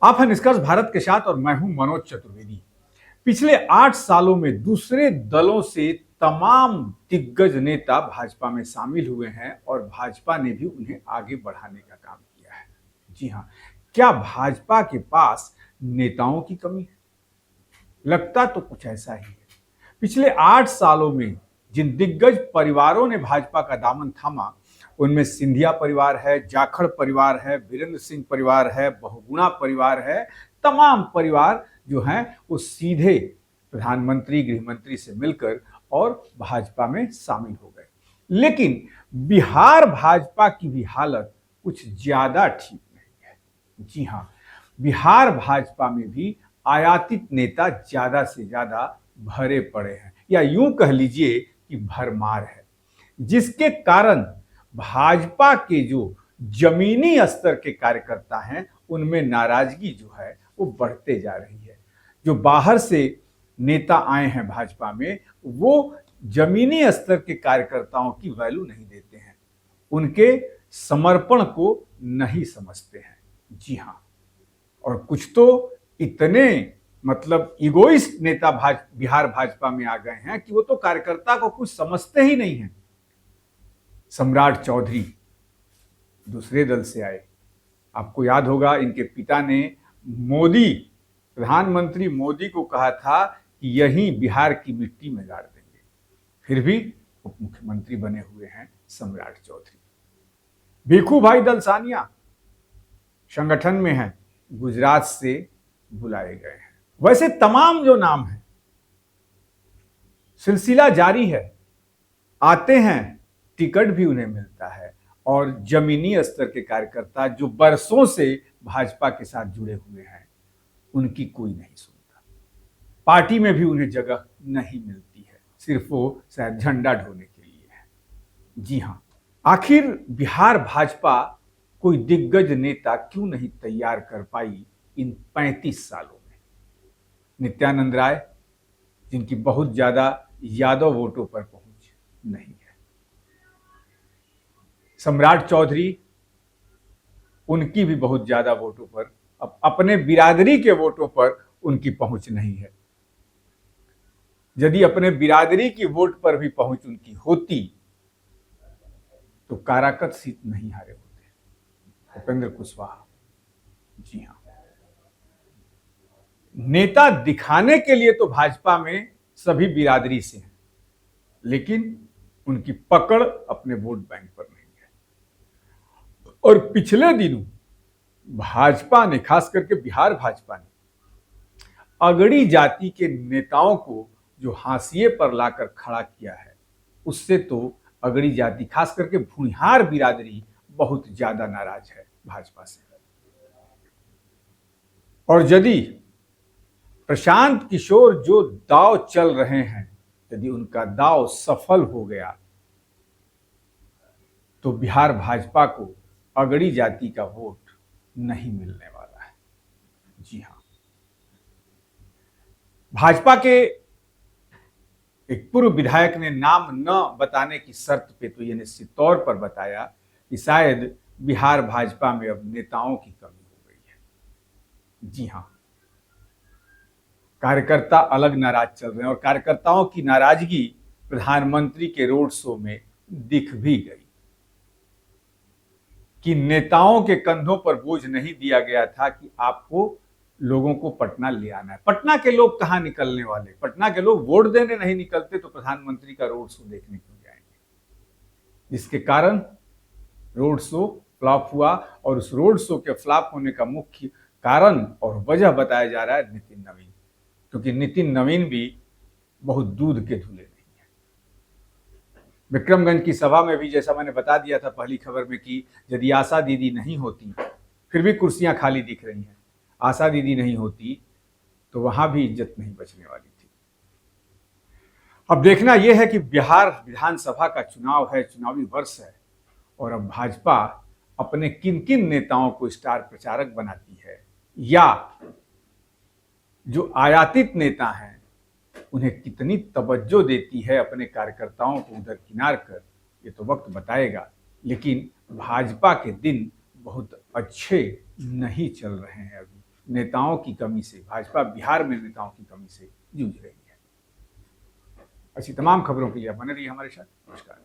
आप हैं निष्कर्ष भारत के साथ और मैं हूं मनोज चतुर्वेदी। पिछले 8 सालों में दूसरे दलों से तमाम दिग्गज नेता भाजपा में शामिल हुए हैं और भाजपा ने भी उन्हें आगे बढ़ाने का काम किया है। जी हां, क्या भाजपा के पास नेताओं की कमी है? लगता तो कुछ ऐसा ही है। पिछले 8 सालों में जिन दिग्गज परिवारों ने भाजपा का दामन थामा, उनमें सिंधिया परिवार है, जाखड़ परिवार है, वीरेंद्र सिंह परिवार है, बहुगुणा परिवार है। तमाम परिवार जो हैं वो सीधे प्रधानमंत्री, गृहमंत्री से मिलकर और भाजपा में शामिल हो गए। लेकिन बिहार भाजपा की भी हालत कुछ ज्यादा ठीक नहीं है। जी हां, बिहार भाजपा में भी आयातित नेता ज्यादा से ज्यादा भरे पड़े हैं, या यूं कह लीजिए कि भरमार है, जिसके कारण भाजपा के जो जमीनी स्तर के कार्यकर्ता हैं उनमें नाराजगी जो है वो बढ़ते जा रही है। जो बाहर से नेता आए हैं भाजपा में, वो जमीनी स्तर के कार्यकर्ताओं की वैल्यू नहीं देते हैं, उनके समर्पण को नहीं समझते हैं। जी हां, और कुछ तो इतने इगोइस्ट नेता बिहार भाजपा में आ गए हैं कि वो तो कार्यकर्ता को कुछ समझते ही नहीं हैं। सम्राट चौधरी दूसरे दल से आए। आपको याद होगा, इनके पिता ने प्रधानमंत्री मोदी को कहा था कि यही बिहार की मिट्टी में गाड़ देंगे। फिर भी उप मुख्यमंत्री बने हुए हैं सम्राट चौधरी। भिखू भाई दलसानिया संगठन में हैं, गुजरात से बुलाए गए हैं। वैसे तमाम जो नाम हैं, सिलसिला जारी है, आते हैं, टिकट भी उन्हें मिलता है, और जमीनी स्तर के कार्यकर्ता जो बरसों से भाजपा के साथ जुड़े हुए हैं उनकी कोई नहीं सुनता। पार्टी में भी उन्हें जगह नहीं मिलती है, सिर्फ वो शायद झंडा ढोने के लिए है। जी हां, आखिर बिहार भाजपा कोई दिग्गज नेता क्यों नहीं तैयार कर पाई इन 35 सालों में? नित्यानंद राय, जिनकी बहुत ज्यादा यादव वोटों पर पहुंच नहीं है। सम्राट चौधरी, उनकी भी बहुत ज्यादा वोटों पर, अपने बिरादरी के वोटों पर उनकी पहुंच नहीं है। यदि अपने बिरादरी की वोट पर भी पहुंच उनकी होती तो काराकत सीट नहीं हारे होते उपेंद्र कुशवाहा। जी हां, नेता दिखाने के लिए तो भाजपा में सभी बिरादरी से हैं, लेकिन उनकी पकड़ अपने वोट बैंक पर नहीं है। और पिछले दिनों भाजपा ने, खास करके बिहार भाजपा ने, अगड़ी जाति के नेताओं को जो हाशिए पर लाकर खड़ा किया है, उससे तो अगड़ी जाति, खास करके भूमिहार बिरादरी बहुत ज्यादा नाराज है भाजपा से। और यदि प्रशांत किशोर जो दांव चल रहे हैं, यदि उनका दांव सफल हो गया तो बिहार भाजपा को अगड़ी जाति का वोट नहीं मिलने वाला है। जी हां, भाजपा के एक पूर्व विधायक ने नाम न बताने की शर्त पे तो यह निश्चित तौर पर बताया कि शायद बिहार भाजपा में अब नेताओं की कमी हो गई है। जी हां, कार्यकर्ता अलग नाराज चल रहे हैं, और कार्यकर्ताओं की नाराजगी प्रधानमंत्री के रोड शो में दिख भी गई कि नेताओं के कंधों पर बोझ नहीं दिया गया था कि आपको लोगों को पटना ले आना है। पटना के लोग कहां निकलने वाले? पटना के लोग वोट देने नहीं निकलते तो प्रधानमंत्री का रोड शो देखने क्यों जाएंगे? जिसके कारण रोड शो फ्लॉप हुआ, और उस रोड शो के फ्लॉप होने का मुख्य कारण और वजह बताया जा रहा है नितिन नवीन, क्योंकि नितिन नवीन भी बहुत दूध के धुले नहीं है। विक्रमगंज की सभा में भी, जैसा मैंने बता दिया था पहली खबर में, कि यदि आशा दीदी नहीं होती, फिर भी कुर्सियां खाली दिख रही हैं, आशा दीदी नहीं होती तो वहां भी इज्जत नहीं बचने वाली थी। अब देखना यह है कि बिहार विधानसभा का चुनाव है, चुनावी वर्ष है, और अब भाजपा अपने किन किन नेताओं को स्टार प्रचारक बनाती है, या जो आयातित नेता हैं उन्हें कितनी तवज्जो देती है अपने कार्यकर्ताओं को उधर किनार कर, ये तो वक्त बताएगा। लेकिन भाजपा के दिन बहुत अच्छे नहीं चल रहे हैं अभी। नेताओं की कमी से, भाजपा बिहार में नेताओं की कमी से जूझ रही है। ऐसी तमाम खबरों के लिए बने रहिए हमारे साथ। नमस्कार।